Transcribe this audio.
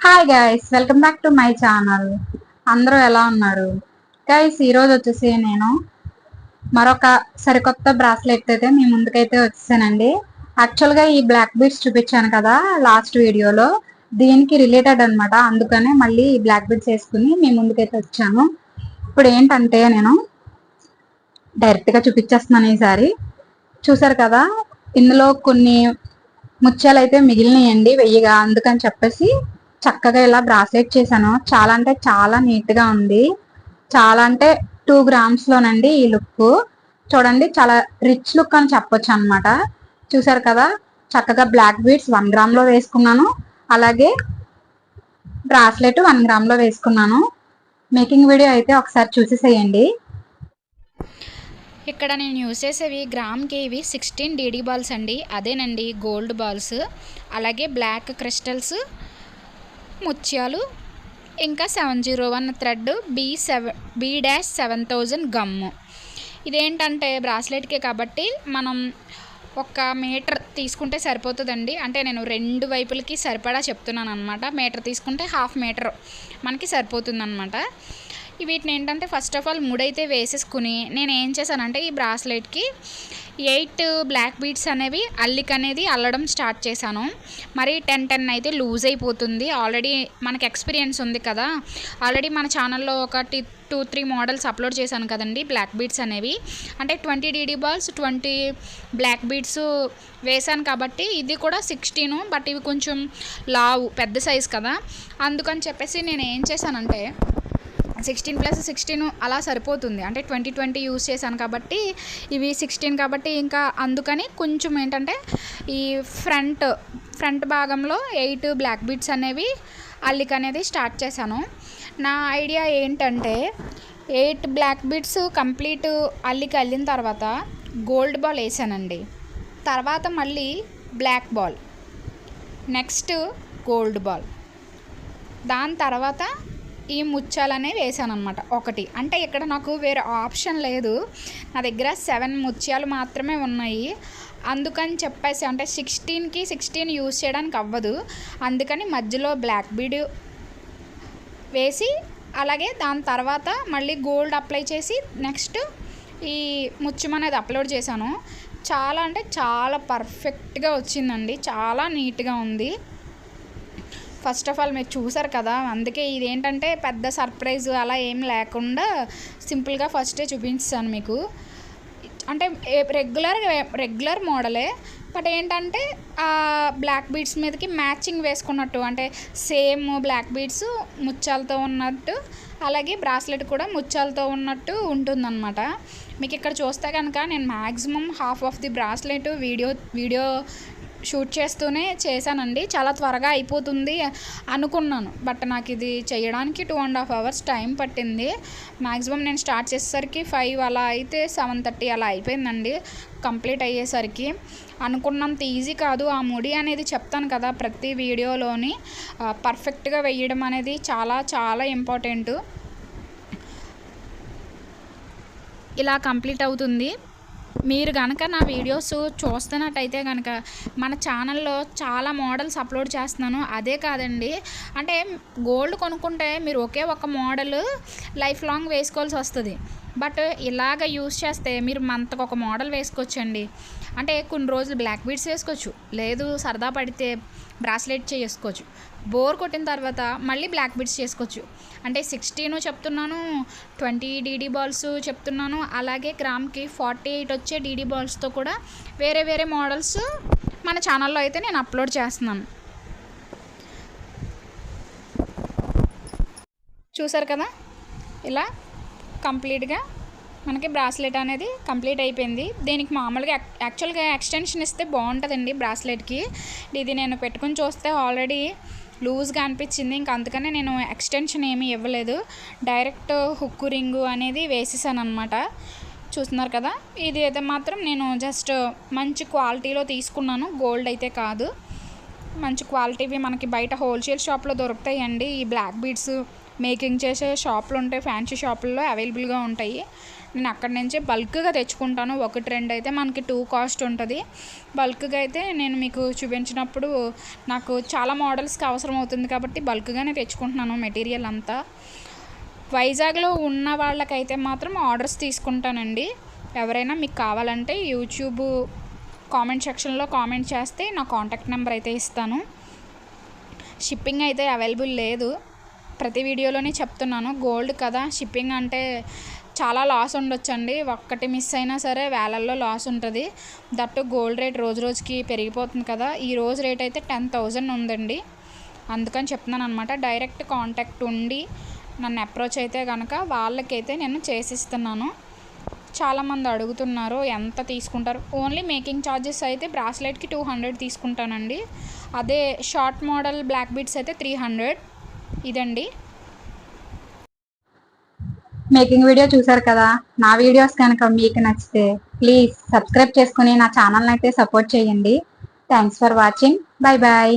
Hi guys, welcome back to my channel. అందరూ ఎలా ఉన్నారు గైస్? ఈరోజు వచ్చేసి నేను మరొక సరికొత్త బ్రాస్లెట్ అయితే మీ ముందుకైతే వచ్చేసానండి. యాక్చువల్గా ఈ బ్లాక్ బీడ్స్ చూపించాను కదా లాస్ట్ వీడియోలో, దీనికి రిలేటెడ్ అనమాట. అందుకనే మళ్ళీ ఈ బ్లాక్ బీడ్స్ వేసుకుని మీ ముందుకైతే వచ్చాను. ఇప్పుడు ఏంటంటే నేను డైరెక్ట్గా చూపించేస్తున్నాను. ఈసారి చూసారు కదా, ఇందులో కొన్ని ముత్యాలు అయితే మిగిలినాయండి వెయ్యిగా. అందుకని చెప్పేసి చక్కగా ఇలా బ్రాస్లెట్ చేశాను. చాలా అంటే చాలా నీట్ గా ఉంది. చాలా అంటే 2 grams లోనండి ఈ లుక్. చూడండి, చాలా రిచ్ లుక్ అని చెప్పొచ్చు అనమాట. చూసారు కదా, చక్కగా బ్లాక్ బీడ్స్ 1 gram లో వేసుకున్నాను. అలాగే బ్రాస్లెట్ 1 gram లో వేసుకున్నాను. మేకింగ్ వీడియో అయితే ఒకసారి చూసేసేయండి. ఇక్కడ నేను యూస్ చేసేవి గ్రామ్కి ఇవి 16 డీడీ బాల్స్ అండి. అదేనండి గోల్డ్ బాల్స్, అలాగే బ్లాక్ క్రిస్టల్స్, ముత్యాలు, ఇంకా 701 థ్రెడ్, B-7000 గమ్ము. ఇదేంటంటే బ్రాస్లెట్కే కాబట్టి మనం 1 మీటర్ తీసుకుంటే సరిపోతుందండి. అంటే నేను 2 వైపులకి సరిపడా చెప్తున్నాను అనమాట. మీటర్ తీసుకుంటే 1/2 మీటర్ మనకి సరిపోతుందన్నమాట. వీటిని ఏంటంటే ఫస్ట్ ఆఫ్ ఆల్ ముడైతే వేసేసుకుని నేను ఏం చేశానంటే ఈ బ్రాస్లెట్కి 8 బ్లాక్ బీడ్స్ అనేవి అనేది అల్లడం స్టార్ట్ చేశాను. మరి 10 అయితే లూజ్ అయిపోతుంది. ఆల్రెడీ మనకి ఎక్స్పీరియన్స్ ఉంది కదా, ఆల్రెడీ మన ఛానల్లో ఒక 2-3 మోడల్స్ అప్లోడ్ చేశాను కదండి బ్లాక్ బీడ్స్ అనేవి. అంటే 20 డీడీ బాల్స్ 20 బ్లాక్ బీడ్స్ వేశాను కాబట్టి ఇది కూడా 16. బట్ ఇవి కొంచెం లావు పెద్ద సైజ్ కదా, అందుకని చెప్పేసి నేను ఏం చేశానంటే 16 + 16 అలా సరిపోతుంది. అంటే 20 యూస్ చేశాను కాబట్టి ఇవి 16 కాబట్టి ఇంకా అందుకని కొంచెం ఏంటంటే ఈ ఫ్రంట్ భాగంలో 8 బ్లాక్ బీడ్స్ అనేవి అనేది స్టార్ట్ చేశాను. నా ఐడియా ఏంటంటే 8 బ్లాక్ బీడ్స్ కంప్లీట్ అల్లిన తర్వాత గోల్డ్ బాల్ వేసానండి. తర్వాత మళ్ళీ black ball, next gold ball, దాని తర్వాత ఈ ముత్యాలనే వేసాను అనమాట. ఒకటి అంటే ఇక్కడ నాకు వేరే ఆప్షన్ లేదు, నా దగ్గర 7 ముత్యాలు మాత్రమే ఉన్నాయి. అందుకని చెప్పేసి అంటే 16కి 16 యూజ్ చేయడానికి అవ్వదు. అందుకని మధ్యలో బ్లాక్ బీడ్ వేసి అలాగే దాని తర్వాత మళ్ళీ గోల్డ్ అప్లై చేసి నెక్స్ట్ ఈ ముత్యం అనేది అప్లోడ్ చేశాను. చాలా అంటే చాలా పర్ఫెక్ట్గా వచ్చిందండి, చాలా నీట్గా ఉంది. ఫస్ట్ ఆఫ్ ఆల్ మీరు చూసారు కదా, అందుకే ఇదేంటంటే పెద్ద సర్ప్రైజ్ అలా ఏం లేకుండా సింపుల్గా ఫస్టే చూపించాను మీకు. అంటే రెగ్యులర్ మోడలే, బట్ ఏంటంటే ఆ బ్లాక్ బీడ్స్ మీదకి మ్యాచింగ్ వేసుకున్నట్టు, అంటే సేమ్ బ్లాక్ బీడ్స్ ముత్యాలతో ఉన్నట్టు, అలాగే బ్రాస్లెట్ కూడా ముత్యాలతో ఉన్నట్టు ఉంటుందన్నమాట. మీకు ఇక్కడ చూస్తే కనుక నేను maximum half of the bracelet video shoot చేస్తూనే చేశానండి. చాలా త్వరగా అయిపోతుంది అనుకున్నాను, బట్ నాకు ఇది చేయడానికి 2.5 hours టైం పట్టింది. మ్యాక్సిమం నేను స్టార్ట్ చేసేసరికి 5 అలా అయితే 7:30 అలా అయిపోయిందండి కంప్లీట్ అయ్యేసరికి. అనుకున్నంత ఈజీ కాదు. ఆ ముడి అనేది చెప్తాను కదా ప్రతి వీడియోలోని, పర్ఫెక్ట్గా వేయడం అనేది చాలా చాలా ఇంపార్టెంట్. ఇలా కంప్లీట్ అవుతుంది. మీరు కనుక నా వీడియోస్ చూస్తున్నట్టయితే కనుక మన ఛానల్లో చాలా మోడల్స్ అప్లోడ్ చేస్తున్నాను. అదే కాదండి, అంటే గోల్డ్ కొనుక్కుంటే మీరు ఒకే ఒక మోడల్ లైఫ్ లాంగ్ వేసుకోవాల్సి వస్తుంది. బట్ ఇలాగ యూస్ చేస్తే మీరు మంత్కి ఒక మోడల్ వేసుకోవచ్చండి. అంటే కొన్ని రోజులు బ్లాక్ బీడ్స్ వేసుకోవచ్చు, లేదు సరదా పడితే బ్రాస్లెట్ చేసుకోవచ్చు, బోర్ కొట్టిన తర్వాత మళ్ళీ బ్లాక్ బీడ్స్ చేసుకోవచ్చు. అంటే 16 చెప్తున్నాను, 20 డీడీ బాల్స్ చెప్తున్నాను, అలాగే గ్రామ్కి 48 వచ్చే డీడీ బాల్స్తో కూడా వేరే వేరే మోడల్స్ మన ఛానల్లో అయితే నేను అప్లోడ్ చేస్తున్నాను. చూసారు కదా, ఇలా కంప్లీట్గా మనకి బ్రాస్లెట్ అనేది కంప్లీట్ అయిపోయింది. దీనికి మామూలుగా యాక్చువల్గా ఎక్స్టెన్షన్ ఇస్తే బాగుంటుందండి బ్రాస్లెట్కి. ఇది నేను పెట్టుకుని చూస్తే ఆల్రెడీ లూజ్గా అనిపించింది, ఇంకా అందుకనే నేను ఎక్స్టెన్షన్ ఏమీ ఇవ్వలేదు. డైరెక్ట్ హుక్ రింగు అనేది వేసేసాను అనమాట. చూస్తున్నారు కదా, ఇది అయితే మాత్రం నేను జస్ట్ మంచి క్వాలిటీలో తీసుకున్నాను, గోల్డ్ అయితే కాదు. మంచి క్వాలిటీవి మనకి బయట హోల్సేల్ షాప్లో దొరుకుతాయండి. ఈ బ్లాక్ బీడ్స్ మేకింగ్ చేసే షాపులు ఉంటాయి, ఫ్యాన్సీ షాపుల్లో అవైలబుల్గా ఉంటాయి. నేను అక్కడి నుంచే బల్క్గా తెచ్చుకుంటాను. 1-2 అయితే మనకి 2 కాస్ట్ ఉంటుంది. బల్క్గా అయితే నేను మీకు చూపించినప్పుడు నాకు చాలా మోడల్స్కి అవసరం అవుతుంది కాబట్టి బల్క్గానే తెచ్చుకుంటున్నాను మెటీరియల్ అంతా. వైజాగ్లో ఉన్న వాళ్ళకైతే మాత్రం ఆర్డర్స్ తీసుకుంటానండి. ఎవరైనా మీకు కావాలంటే యూట్యూబ్ కామెంట్ సెక్షన్లో కామెంట్ చేస్తే నా కాంటాక్ట్ నెంబర్ అయితే ఇస్తాను. షిప్పింగ్ అయితే అవైలబుల్ లేదు, ప్రతి వీడియోలోనే చెప్తున్నాను. గోల్డ్ కదా, షిప్పింగ్ అంటే చాలా లాస్ ఉండొచ్చండి. ఒక్కటి మిస్ అయినా సరే వేలల్లో లాస్ ఉంటుంది. దట్టు గోల్డ్ రేట్ రోజు రోజుకి పెరిగిపోతుంది కదా. ఈ రోజు రేట్ అయితే 10,000 ఉందండి. అందుకని చెప్తున్నాను అనమాట. డైరెక్ట్ కాంటాక్ట్ ఉండి నన్ను అప్రోచ్ అయితే కనుక వాళ్ళకైతే నేను చేసిస్తున్నాను. చాలామంది అడుగుతున్నారు ఎంత తీసుకుంటారు. ఓన్లీ మేకింగ్ ఛార్జెస్ అయితే బ్రాస్లెట్కి 200 తీసుకుంటానండి. అదే షార్ట్ మోడల్ బ్లాక్ బీడ్స్ అయితే 300. ఇదండి మేకింగ్ వీడియో చూసారు కదా. నా వీడియోస్ కనుక మీకు నచ్చితే ప్లీజ్ సబ్స్క్రైబ్ చేసుకుని నా ఛానల్ని అయితే సపోర్ట్ చేయండి. Thanks for watching. Bye bye.